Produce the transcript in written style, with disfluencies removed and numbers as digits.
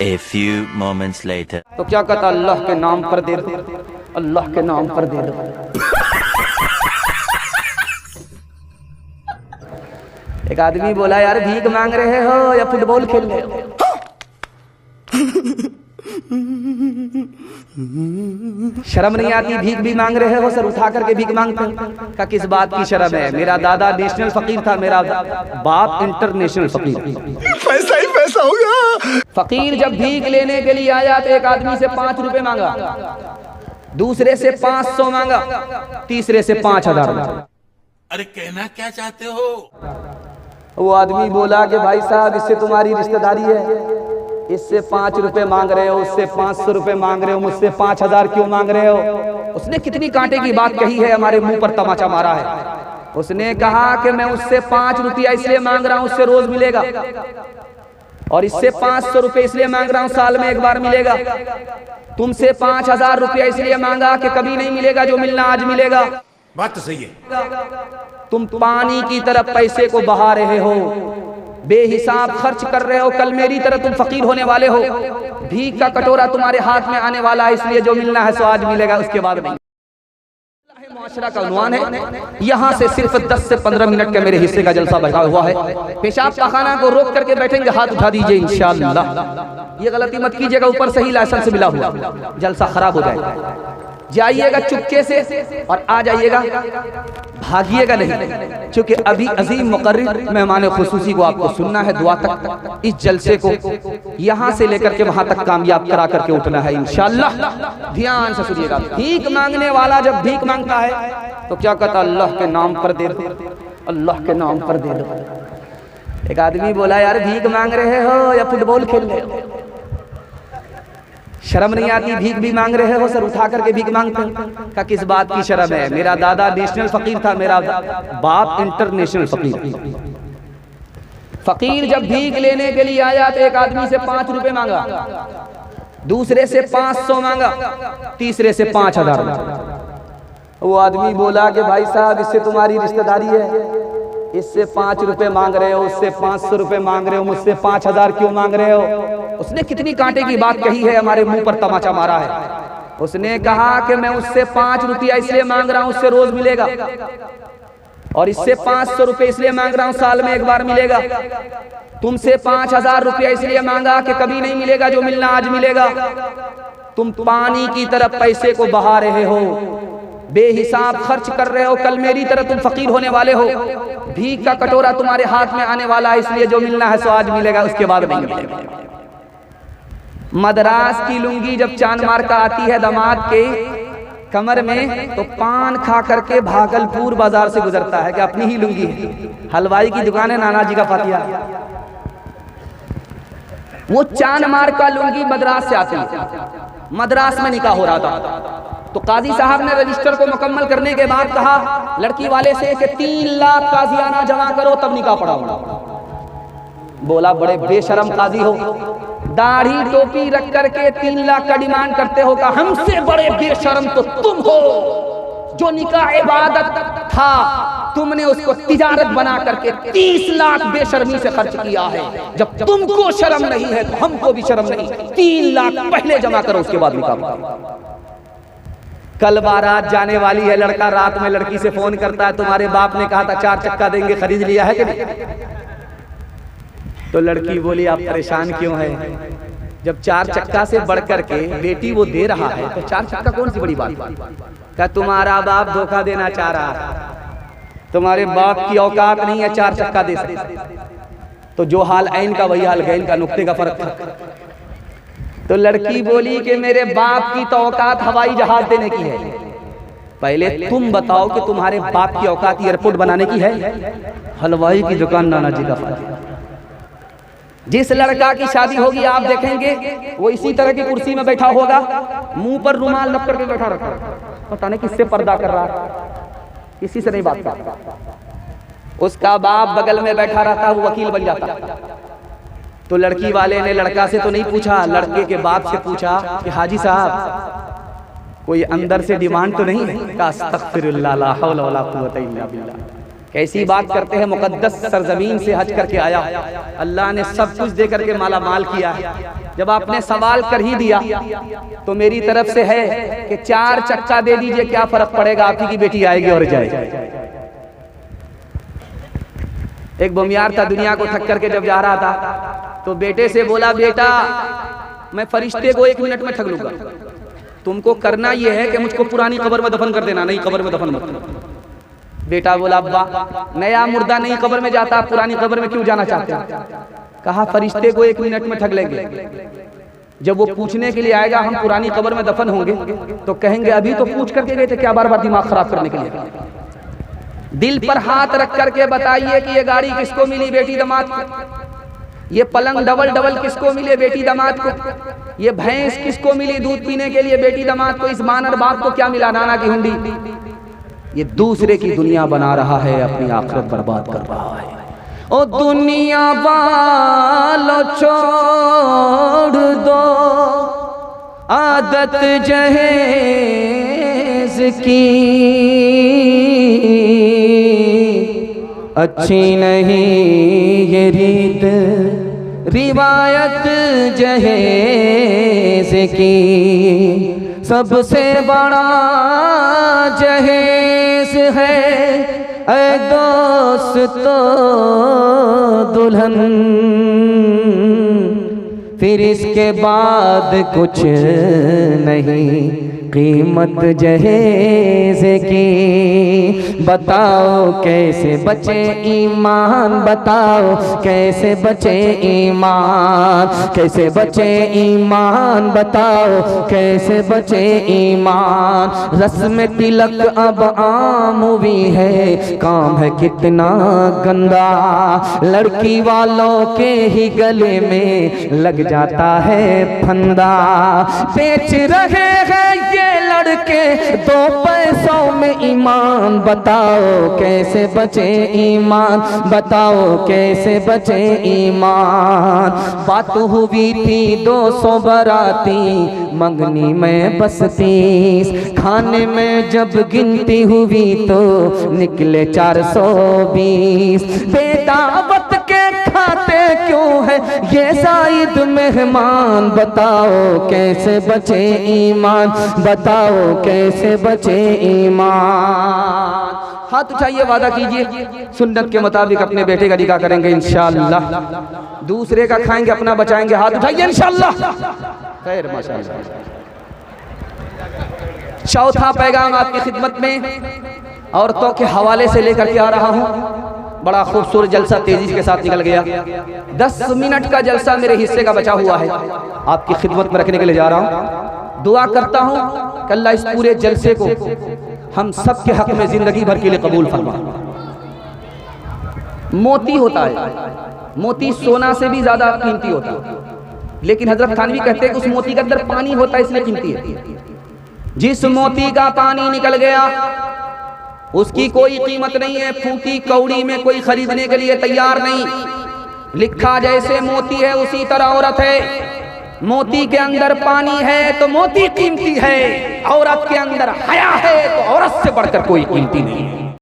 A few moments later. तो क्या कहता, अल्लाह के नाम पर दे दो, अल्लाह के नाम पर दे दो। एक आदमी बोला, यार भीख मांग रहे हो या फुटबॉल खेल रहे हो? शर्म नहीं आती? भीख भी मांग रहे हो, सर उठा करके भीख मांगते हो। का किस बात की शर्म है? मेरा दादा नेशनल फकीर था, मेरा बाप इंटरनेशनल फकीर। पैसा ही पैसा होगा। फकीर जब भीख लेने के लिए आया तो एक आदमी से 5 रुपए मांगा, दूसरे से 500 मांगा, तीसरे से 5000 मांगा। अरे कहना क्या चाहते हो? वो आदमी बोला कि भाई साहब, इससे तुम्हारी रिश्तेदारी है, इससे 5 रुपए मांग रहे हो, उससे 500 रुपए मांग रहे हो, मुझसे 5000 क्यों मांग रहे हो? उसने कितनी कांटे की बात कही है, हमारे मुंह पर तमाचा मारा है। उसने कहा कि मैं उससे 5 रुपया इसलिए मांग रहा हूं, उससे रोज मिलेगा, और इससे 500 रुपए इसलिए मांग रहा हूं, साल में एक बार मिलेगा। तुमसे 5000 रुपया इसलिए मांगा कि कभी नहीं मिलेगा, जो मिलना आज मिलेगा। बात तो सही है। तुम पानी की तरफ पैसे को बहा रहे हो, बेहिसाब खर्च कर रहे हो, कल मेरी तरह तुम फकीर होने वाले हो। भीख का कटोरा तुम्हारे हाथ में आने वाला है, इसलिए जो मिलना है सो आज मिलेगा, उसके बाद नहीं। मुआशरा का उन्वान है, यहाँ से सिर्फ 10 से 15 मिनट के मेरे हिस्से का जलसा बैठा हुआ है। पेशाब पाखाना को रोक करके बैठेंगे, हाथ उठा दीजिए इंशाअल्लाह। ये गलती मत कीजिएगा, ऊपर से ही लाइसेंस मिला हुआ, जलसा खराब हो जाएगा। जाइएगा चुपके से और आ जाइएगा, भागिएगा नहीं, क्योंकि अभी अजीम मुकर्रिर मेहमान खुसूसी को आपको सुनना है। दुआ तक इस जलसे को यहाँ से लेकर के वहां तक कामयाब करा करके उठना है इंशाअल्लाह। ध्यान से सुनिएगा। भीख मांगने वाला जब भीख मांगता है तो क्या कहता, अल्लाह के नाम पर दे दो, अल्लाह के नाम पर दे दो। एक आदमी बोला, यार भीख मांग रहे हो या फुटबॉल खेल रहे हो? शर्म नहीं आती? भीख भी मांग रहे हो, सर उठा करके भीख मांगते हो। का किस बात की शर्म है? मेरा दादा नेशनल फकीर था, मेरा बाप इंटरनेशनल फकीर। फकीर जब भीख लेने के लिए आया तो एक आदमी से 5 रुपए मांगा, दूसरे से 500 मांगा, तीसरे से 5000 मांगा। वो आदमी बोला कि भाई साहब, इससे तुम्हारी रिश्तेदारी है, इससे 5 रुपए मांग रहे हो, उससे 500 रुपए मांग रहे हो, मुझसे 5000 क्यों मांग रहे हो? उसने कितनी कांटे की बात कही है, हमारे मुंह पर तमाचा मारा है। उसने कहा कि मैं उससे 5 रुपया इसलिए मांग रहा हूं, उससे रोज मिलेगा, और इससे 500 रुपए इसलिए मांग रहा हूं, साल में एक बार मिलेगा। तुमसे 5000 रुपया इसलिए मांगा कि कभी नहीं मिलेगा, जो मिलना आज मिलेगा। तुम पानी की तरफ पैसे को बहा रहे हो, बेहिसाब खर्च कर रहे हो, कल मेरी तरह तुम फकीर होने वाले हो। भीख का कटोरा तुम्हारे हाथ में आने वाला है, इसलिए जो मिलना है सो आज मिलेगा, उसके बाद नहीं मिलेगा। मद्रास की लुंगी जब चांद मार का आती है दामाद के कमर में, तो पान खा करके भागलपुर बाजार से गुजरता है कि अपनी ही लुंगी है। हलवाई की दुकान है, नाना जी का फातिया। वो चांद मार का लुंगी मद्रास से आती है। मद्रास में निकाह हो रहा था, तो काजी साहब ने रजिस्टर को मुकम्मल करने के बाद कहा लड़की वाले से कि 3 लाख काजियाना जमा करो तब निकाह पढ़ाऊंगा। बोला, बड़े बेशरम काजी हो, दाढ़ी टोपी रख करके 3 लाख का डिमांड करते हो। का हमसे बड़े बेशरम तो तुम हो, जो निकाह इबादत था तुमने उसको तिजारत बना करके 30 लाख बेशर्मी से खर्च किया है। जब तुमको शर्म नहीं है तो हमको भी शर्म नहीं। 3 लाख पहले जमा करो, उसके बाद निकाह। कल बारात जाने वाली है, लड़का रात में लड़की से फोन करता है, तुम्हारे बाप ने कहा था 4 चक्का देंगे, खरीद लिया है कि नहीं? तो लड़की बोली, आप परेशान क्यों है? जब 4 चक्का से बढ़ करके बेटी वो दे रहा है तो 4 चक्का कौन सी बड़ी बात? क्या तुम्हारा बाप धोखा देना चाह रहा है? तुम्हारे बाप की औकात नहीं है 4 चक्का दे सकते। तो जो हाल ऐन का वही हाल गैन का, नुक्ते का फर्क था। तो लड़की बोली कि मेरे बाप की तो औकात हवाई जहाज देने की है। पहले तुम बताओ कि तुम्हारे बाप की औकात एयरपोर्ट बनाने की है? हलवाई की दुकान, नाना जी का फातिया। जिस लड़का की शादी होगी आप देखेंगे वो इसी तरह की कुर्सी में बैठा होगा, मुंह पर रुमाल रख करके बैठा रखा, पता नहीं किससे पर्दा कर रहा है, किसी से नहीं बात करता। उसका बाप बगल में बैठा रहता, वो वकील बन जाता। तो लड़की वाले ने लड़का से तो नहीं पूछा, लड़के के बाप से पूछा कि हाजी साहब कोई अंदर से डिमांड तो नहीं है? अस्तगफिरुल्लाह ला हौला वला कुव्वता इल्ला बिल्लाह। कैसी बात करते हैं, मुकद्दस सरजमीन से हज करके आया, अल्लाह ने सब कुछ दे करके माला माल किया। जब आपने सवाल कर ही दिया तो मेरी तरफ से है कि 4 चक्का दे दीजिए, क्या फर्क पड़ेगा, आपकी की बेटी आएगी और जाएगी। एक बुमियार था, दुनिया को थक करके जब जा रहा था तो बेटे से बोला, बेटा मैं फरिश्ते को 1 मिनट में ठग लूंगा, तुमको करना यह है कि मुझको पुरानी कब्र में दफन कर देना, नई कब्र में दफन मत करना। बेटा बोला, अब्बा नया मुर्दा नई कब्र में जाता, पुरानी कब्र में क्यों जाना चाहते हैं? कहा फरिश्ते को 1 मिनट में ठग लेंगे, जब वो पूछने के लिए आएगा हम पुरानी कब्र में दफन होंगे तो कहेंगे अभी तो पूछ करके गए थे, क्या बार बार दिमाग खराब करने के लिए। दिल पर हाथ रख करके बताइए कि ये गाड़ी किसको मिली, बेटी दामाद को, ये पलंग डबल डबल किसको मिले, बेटी दामाद को, ये भैंस किसको मिली दूध पीने के लिए, बेटी दामाद को, इस मानर बाप को क्या मिला, नाना की हुंडी। ये दूसरे की दुनिया बना रहा है, अपनी आखिरत बर्बाद कर रहा है। ओ दुनिया वालों छोड़ दो आदत जहेज की, अच्छी नहीं ये रीत रिवायत जहेज की, सबसे बड़ा जहेज है ऐ दोस्तों दुल्हन, फिर इसके बाद कुछ नहीं कीमत जहेज की। बताओ कैसे बचे ईमान, बताओ कैसे बचे ईमान, कैसे बचे ईमान, बताओ कैसे बचे ईमान। रस्म तिलक अब आम हुई है, काम है कितना गंदा, लड़की वालों के ही गले में लग जाता है फंदा। बेच रहे हैं ये लड़के 2 पैसों में ईमान, बताओ कैसे बचे ईमान, बताओ कैसे बचे ईमान। बात हुई थी 200 बाराती, मंगनी में बस 30, खाने में जब गिनती हुई तो निकले 420। बेदावत के खाते क्यों है ये जायद मेहमान, बताओ कैसे बचे ईमान, बताओ कैसे बचे ईमान। हाथ उठाइए, वादा कीजिए सुन्नत के मुताबिक अपने बेटे का निकाह करेंगे इंशाअल्लाह, दूसरे का खाएंगे अपना बचाएंगे। हाथ उठाइए इंशाअल्लाह। खैर माशाअल्लाह। चौथा पैगाम आपकी खिदमत में औरतों के हवाले से लेकर के आ रहा हूँ। बड़ा खूबसूरत जलसा तेजी के साथ निकल गया, 10 मिनट का जलसा मेरे हिस्से का बचा हुआ है, आपकी खिदमत में रखने के लिए जा रहा हूँ। दुआ करता हूँ कि अल्लाह इस पूरे जलसे को हम सब के हक में जिंदगी भर के लिए कबूल फरमा। मोती होता है, मोती सोना से भी ज्यादा कीमती होता है, लेकिन हजरत थानवी कहते हैं कि उस मोती के अंदर पानी होता है इसलिए कीमती है। जिस मोती का पानी निकल गया उसकी कोई कीमत नहीं है, फूटी कौड़ी में कोई खरीदने के लिए तैयार नहीं। लिखा जैसे मोती है उसी तरह औरत है, मोती के अंदर पानी है तो मोती कीमती है, औरत के अंदर हया है तो औरत से बढ़कर कोई कीमती नहीं है।